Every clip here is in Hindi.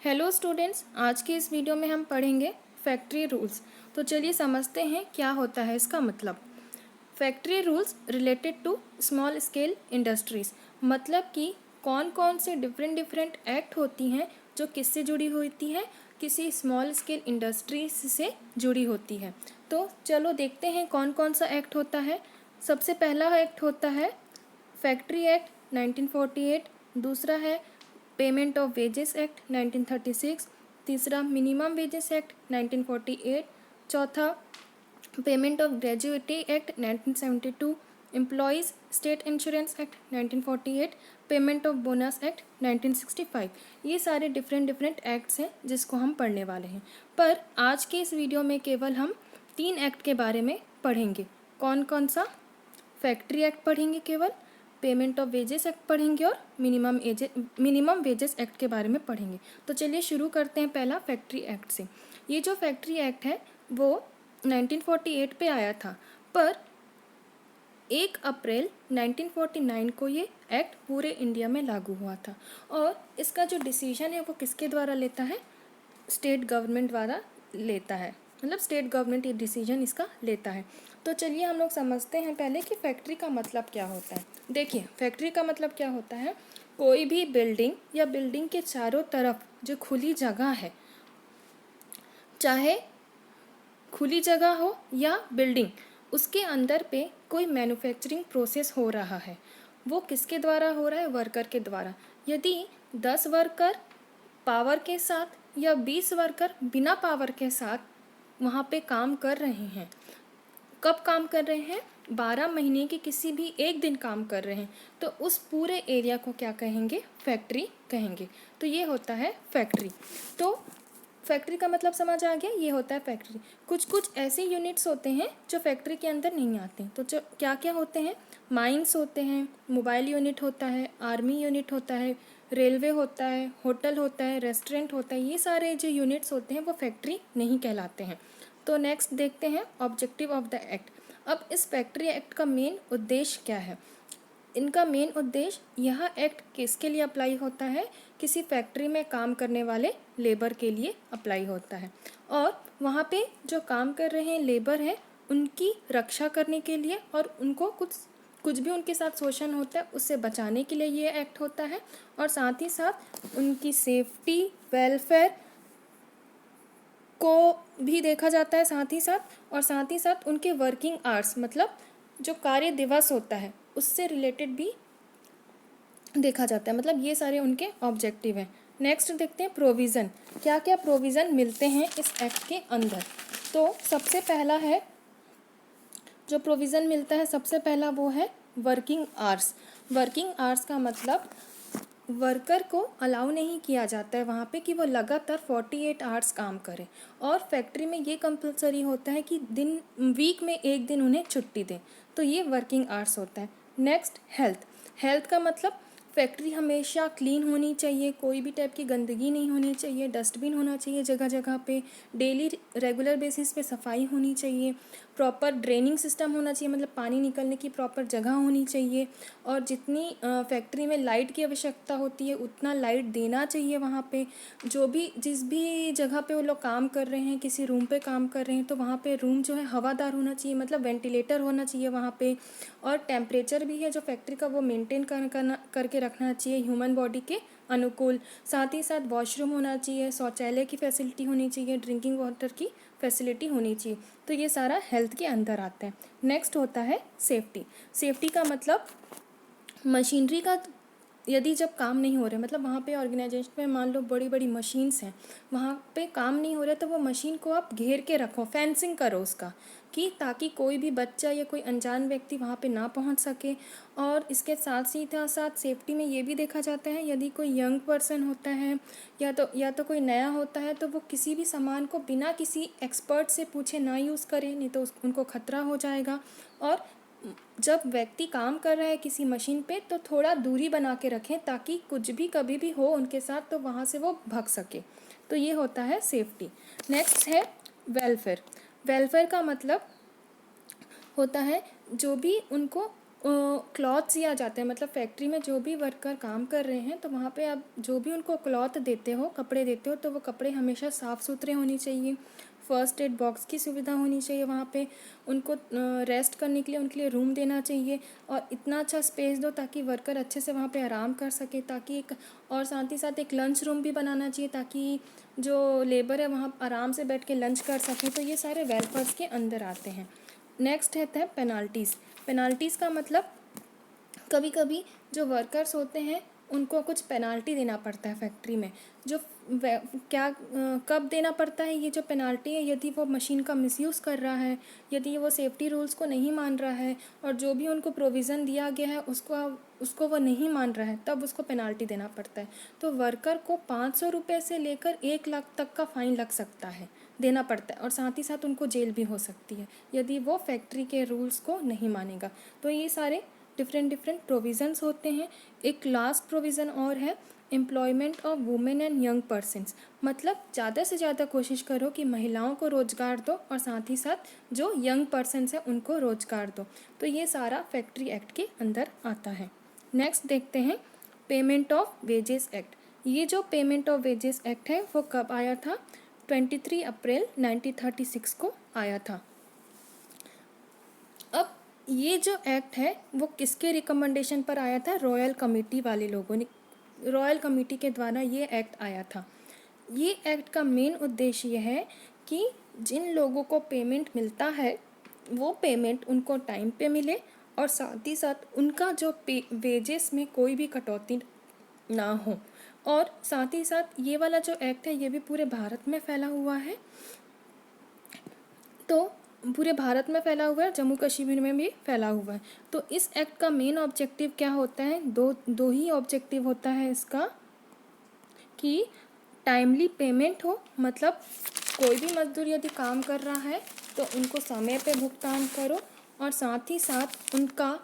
हेलो स्टूडेंट्स, आज के इस वीडियो में हम पढ़ेंगे फैक्ट्री रूल्स। तो चलिए समझते हैं क्या होता है इसका मतलब। Factory rules related to small scale industries, मतलब कि कौन कौन से डिफरेंट एक्ट होती हैं जो किससे जुड़ी होती हैं, किसी स्मॉल स्केल इंडस्ट्रीज से जुड़ी होती है। तो चलो देखते हैं कौन कौन सा एक्ट होता है। सबसे पहला एक्ट होता है फैक्ट्री एक्ट 1948, दूसरा है पेमेंट ऑफ वेजेस एक्ट 1936, तीसरा मिनिमम वेजेस एक्ट 1948, चौथा payment of gratuity act 1972, employees state insurance act 1948, payment of bonus act 1965। ये सारे डिफरेंट एक्ट्स हैं जिसको हम पढ़ने वाले हैं। पर आज के इस वीडियो में केवल हम 3 एक्ट के बारे में पढ़ेंगे। कौन कौन सा? फैक्ट्री एक्ट पढ़ेंगे केवल, पेमेंट ऑफ वेजेस एक्ट पढ़ेंगे और मिनिमम वेजेस एक्ट के बारे में पढ़ेंगे। तो चलिए शुरू करते हैं पहला फैक्ट्री एक्ट से। ये जो फैक्ट्री एक्ट है वो 1948 पे आया था, पर 1 अप्रैल 1949 को ये एक्ट पूरे इंडिया में लागू हुआ था। और इसका जो डिसीजन है वो किसके द्वारा लेता है? स्टेट गवर्नमेंट द्वारा लेता है, मतलब स्टेट गवर्नमेंट ये डिसीजन इसका लेता है। तो चलिए हम लोग समझते हैं पहले कि फैक्ट्री का मतलब क्या होता है। देखिए, फैक्ट्री का मतलब क्या होता है? कोई भी बिल्डिंग या बिल्डिंग के चारों तरफ जो खुली जगह है, चाहे खुली जगह हो या बिल्डिंग, उसके अंदर पे कोई मैन्युफैक्चरिंग प्रोसेस हो रहा है, वो किसके द्वारा हो रहा है? वर्कर के द्वारा। यदि 10 वर्कर पावर के साथ या 20 वर्कर बिना पावर के साथ वहाँ पे काम कर रहे हैं, कब काम कर रहे हैं? 12 महीने के किसी भी एक दिन काम कर रहे हैं, तो उस पूरे एरिया को क्या कहेंगे? फैक्ट्री कहेंगे। तो ये होता है फैक्ट्री। तो फैक्ट्री का मतलब समझ आ गया, ये होता है फैक्ट्री। कुछ ऐसे यूनिट्स होते हैं जो फैक्ट्री के अंदर नहीं आते। तो जो क्या क्या होते हैं? माइंस होते हैं, मोबाइल यूनिट होता है, आर्मी यूनिट होता है, रेलवे होता है, होटल होता है, रेस्टोरेंट होता है। ये सारे जो यूनिट्स होते हैं वो फैक्ट्री नहीं कहलाते हैं। तो नेक्स्ट देखते हैं ऑब्जेक्टिव ऑफ द एक्ट। अब इस फैक्ट्री एक्ट का मेन उद्देश्य क्या है? इनका मेन उद्देश्य, यह एक्ट किसके लिए अप्लाई होता है? किसी फैक्ट्री में काम करने वाले लेबर के लिए अप्लाई होता है। और वहाँ पे जो काम कर रहे हैं लेबर हैं, उनकी रक्षा करने के लिए और उनको कुछ भी उनके साथ शोषण होता है उससे बचाने के लिए ये एक्ट होता है। और साथ ही साथ उनकी सेफ्टी, वेलफेयर को भी देखा जाता है साथ ही साथ उनके वर्किंग आवर्स, मतलब जो कार्य दिवस होता है उससे रिलेटेड भी देखा जाता है। मतलब ये सारे उनके ऑब्जेक्टिव हैं। नेक्स्ट देखते हैं प्रोविज़न। क्या क्या प्रोविज़न मिलते हैं इस एक्ट के अंदर? तो सबसे पहला है जो प्रोविज़न मिलता है, सबसे पहला वो है वर्किंग आवर्स। वर्किंग आवर्स का मतलब वर्कर को अलाउ नहीं किया जाता है वहाँ पे कि वो लगातार 48 आवर्स काम करें। और फैक्ट्री में ये कंपलसरी होता है कि वीक में एक दिन उन्हें छुट्टी दें। तो ये वर्किंग आवर्स होता है। Next health. हेल्थ का मतलब फैक्ट्री हमेशा क्लीन होनी चाहिए, कोई भी टाइप की गंदगी नहीं होनी चाहिए, डस्टबिन होना चाहिए जगह जगह पे, डेली रेगुलर बेसिस पे सफाई होनी चाहिए, प्रॉपर ड्रेनिंग सिस्टम होना चाहिए, मतलब पानी निकलने की प्रॉपर जगह होनी चाहिए। और जितनी फैक्ट्री में लाइट की आवश्यकता होती है उतना लाइट देना चाहिए वहाँ पे। जिस भी जगह पे वो लोग काम कर रहे हैं, किसी रूम पे काम कर रहे हैं, तो वहाँ पे रूम जो है हवादार होना चाहिए, मतलब वेंटिलेटर होना चाहिए वहाँ पे। और टेम्परेचर भी है जो फैक्ट्री का वो मेंटेन करके रखना चाहिए ह्यूमन बॉडी के अनुकूल। साथ ही साथ वॉशरूम होना चाहिए, शौचालय की फैसिलिटी होनी चाहिए, ड्रिंकिंग वाटर की फैसिलिटी होनी चाहिए। तो ये सारा हेल्थ के अंदर आता है। नेक्स्ट होता है सेफ्टी। सेफ्टी का मतलब मशीनरी का, यदि जब काम नहीं हो रहे, मतलब वहाँ पे ऑर्गेनाइजेशन में मान लो बड़ी बड़ी मशीन्स हैं, वहाँ पे काम नहीं हो रहा, तो वो मशीन को आप घेर के रखो, फेंसिंग करो उसका, कि ताकि कोई भी बच्चा या कोई अनजान व्यक्ति वहाँ पे ना पहुँच सके। और इसके साथ सेफ्टी में ये भी देखा जाता है, यदि कोई यंग पर्सन होता है या तो कोई नया होता है, तो वो किसी भी सामान को बिना किसी एक्सपर्ट से पूछे ना यूज़ करें, नहीं तो उनको खतरा हो जाएगा। और जब व्यक्ति काम कर रहा है किसी मशीन पे, तो थोड़ा दूरी बना के रखें ताकि कुछ भी कभी भी हो उनके साथ तो वहाँ से वो भाग सके। तो ये होता है सेफ्टी। नेक्स्ट है वेलफेयर। वेलफेयर का मतलब होता है जो भी उनको क्लॉथ्स ही आ जाते हैं। मतलब फैक्ट्री में जो भी वर्कर काम कर रहे हैं तो वहाँ पे आप जो भी उनको क्लॉथ देते हो, कपड़े देते हो, तो वो कपड़े हमेशा साफ़ सुथरे होने चाहिए। फर्स्ट एड बॉक्स की सुविधा होनी चाहिए वहाँ पे। उनको रेस्ट करने के लिए उनके लिए रूम देना चाहिए और इतना अच्छा स्पेस दो ताकि वर्कर अच्छे से वहाँ पे आराम कर सके, ताकि एक और साथ ही साथ एक लंच रूम भी बनाना चाहिए ताकि जो लेबर है वहाँ आराम से बैठ के लंच कर सके। तो ये सारे वेलफेयर्स के अंदर आते हैं। नेक्स्ट है पेनाल्टीज़। पेनाल्टीज़ का मतलब कभी कभी जो वर्कर्स होते हैं उनको कुछ पेनाल्टी देना पड़ता है फैक्ट्री में। जो कब देना पड़ता है ये जो पेनाल्टी है, यदि वो मशीन का मिसयूज़ कर रहा है, यदि वो सेफ्टी रूल्स को नहीं मान रहा है और जो भी उनको प्रोविज़न दिया गया है उसको वो नहीं मान रहा है, तब उसको पेनाल्टी देना पड़ता है। तो वर्कर को 500 रुपये से लेकर 1 लाख तक का फ़ाइन लग सकता है, देना पड़ता है, और साथ ही साथ उनको जेल भी हो सकती है यदि वो फैक्ट्री के रूल्स को नहीं मानेगा। तो ये सारे डिफरेंट प्रोविज़न्स होते हैं। एक लास्ट प्रोविज़न और है, employment of women and young persons. मतलब ज़्यादा से ज़्यादा कोशिश करो कि महिलाओं को रोज़गार दो और साथ ही साथ जो यंग पर्सन्स हैं उनको रोज़गार दो। तो ये सारा फैक्ट्री एक्ट के अंदर आता है। नेक्स्ट देखते हैं पेमेंट ऑफ वेजेस एक्ट। ये जो पेमेंट ऑफ वेजेस एक्ट है वो कब आया था? 23 अप्रैल 1936 को आया था। अब ये जो एक्ट है वो किसके रिकमेंडेशन पर आया था? रॉयल कमेटी वाले लोगों ने, रॉयल कमेटी के द्वारा ये एक्ट आया था। ये एक्ट का मेन उद्देश्य यह है कि जिन लोगों को पेमेंट मिलता है वो पेमेंट उनको टाइम पे मिले और साथ ही साथ उनका जो वेजेस में कोई भी कटौती ना हो। और साथ ही साथ ये वाला जो एक्ट है ये भी पूरे भारत में फैला हुआ है। तो पूरे भारत में फैला हुआ है, जम्मू कश्मीर में भी फैला हुआ है। तो इस एक्ट का मेन ऑब्जेक्टिव क्या होता है? दो ही ऑब्जेक्टिव होता है इसका, कि टाइमली पेमेंट हो, मतलब कोई भी मजदूर यदि काम कर रहा है तो उनको समय पे भुगतान करो और साथ ही साथ उनका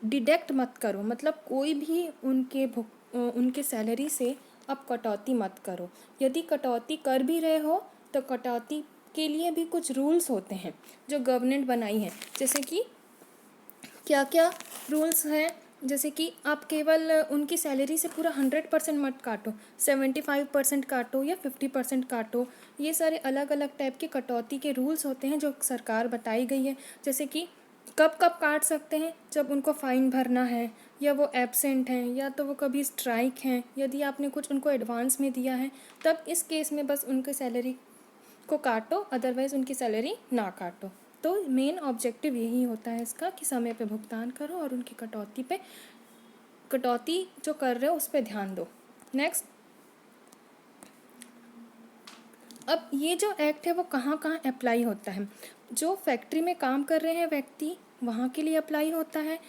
डिडक्ट मत करो। मतलब कोई भी उनके सैलरी से अब कटौती मत करो। यदि कटौती कर भी रहे हो तो कटौती के लिए भी कुछ रूल्स होते हैं जो गवर्नमेंट बनाई है। जैसे कि क्या क्या रूल्स हैं? जैसे कि आप केवल उनकी सैलरी से पूरा 100% मत काटो, 75% काटो या 50% काटो। ये सारे अलग अलग टाइप के कटौती के रूल्स होते हैं जो सरकार बताई गई है। जैसे कि कब कब काट सकते हैं? जब उनको फ़ाइन भरना है, या वो एब्सेंट हैं, या तो वो कभी स्ट्राइक हैं, यदि आपने कुछ उनको एडवांस में दिया है, तब इस केस में बस उनकी सैलरी को काटो, अदरवाइज़ उनकी सैलरी ना काटो। तो मेन ऑब्जेक्टिव यही होता है इसका कि समय पे भुगतान करो और उनकी कटौती जो कर रहे हो उस पर ध्यान दो। नेक्स्ट, अब ये जो एक्ट है वो कहाँ कहाँ अप्लाई होता है? जो फैक्ट्री में काम कर रहे हैं व्यक्ति, वहाँ के लिए अप्लाई होता है।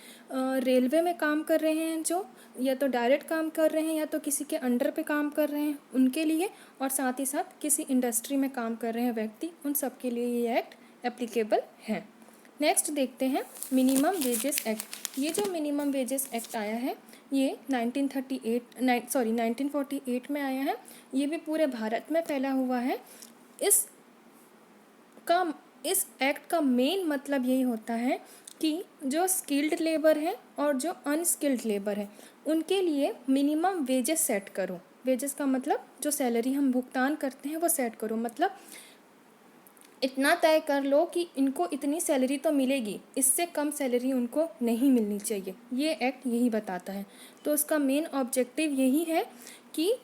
रेलवे में काम कर रहे हैं जो, या तो डायरेक्ट काम कर रहे हैं या तो किसी के अंडर पे काम कर रहे हैं उनके लिए, और साथ ही साथ किसी इंडस्ट्री में काम कर रहे हैं व्यक्ति, उन सब के लिए ये एक्ट एप्लीकेबल है। नेक्स्ट देखते हैं मिनिमम वेजेस एक्ट। ये जो मिनिमम वेजेस एक्ट आया है ये 1948 में आया है। ये भी पूरे भारत में फैला हुआ है। इस एक्ट का मेन मतलब यही होता है कि जो स्किल्ड लेबर है और जो अनस्किल्ड लेबर है उनके लिए मिनिमम वेजेस सेट करो। वेजेस का मतलब जो सैलरी हम भुगतान करते हैं वो सेट करो। मतलब इतना तय कर लो कि इनको इतनी सैलरी तो मिलेगी, इससे कम सैलरी उनको नहीं मिलनी चाहिए। ये एक्ट यही बताता है। तो उसका मेन ऑब्जेक्टिव यही है कि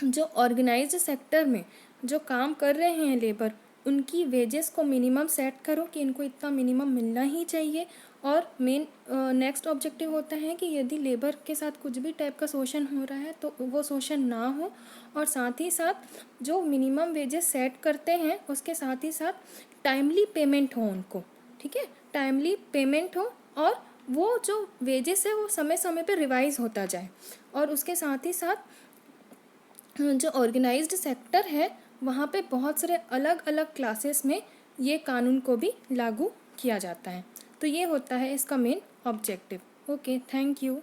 जो ऑर्गेनाइज्ड सेक्टर में जो काम कर रहे हैं लेबर, उनकी वेजेस को मिनिमम सेट करो कि इनको इतना मिनिमम मिलना ही चाहिए। और मेन नेक्स्ट ऑब्जेक्टिव होता है कि यदि लेबर के साथ कुछ भी टाइप का शोषण हो रहा है तो वो शोषण ना हो, और साथ ही साथ जो मिनिमम वेजेस सेट करते हैं उसके साथ ही साथ टाइमली पेमेंट हो उनको। ठीक है, टाइमली पेमेंट हो और वो जो वेजेस है वो समय समय पे रिवाइज होता जाए। और उसके साथ ही साथ जो ऑर्गेनाइज्ड सेक्टर है वहाँ पे बहुत सारे अलग अलग क्लासेस में ये कानून को भी लागू किया जाता है। तो ये होता है इसका main objective. Okay, thank you.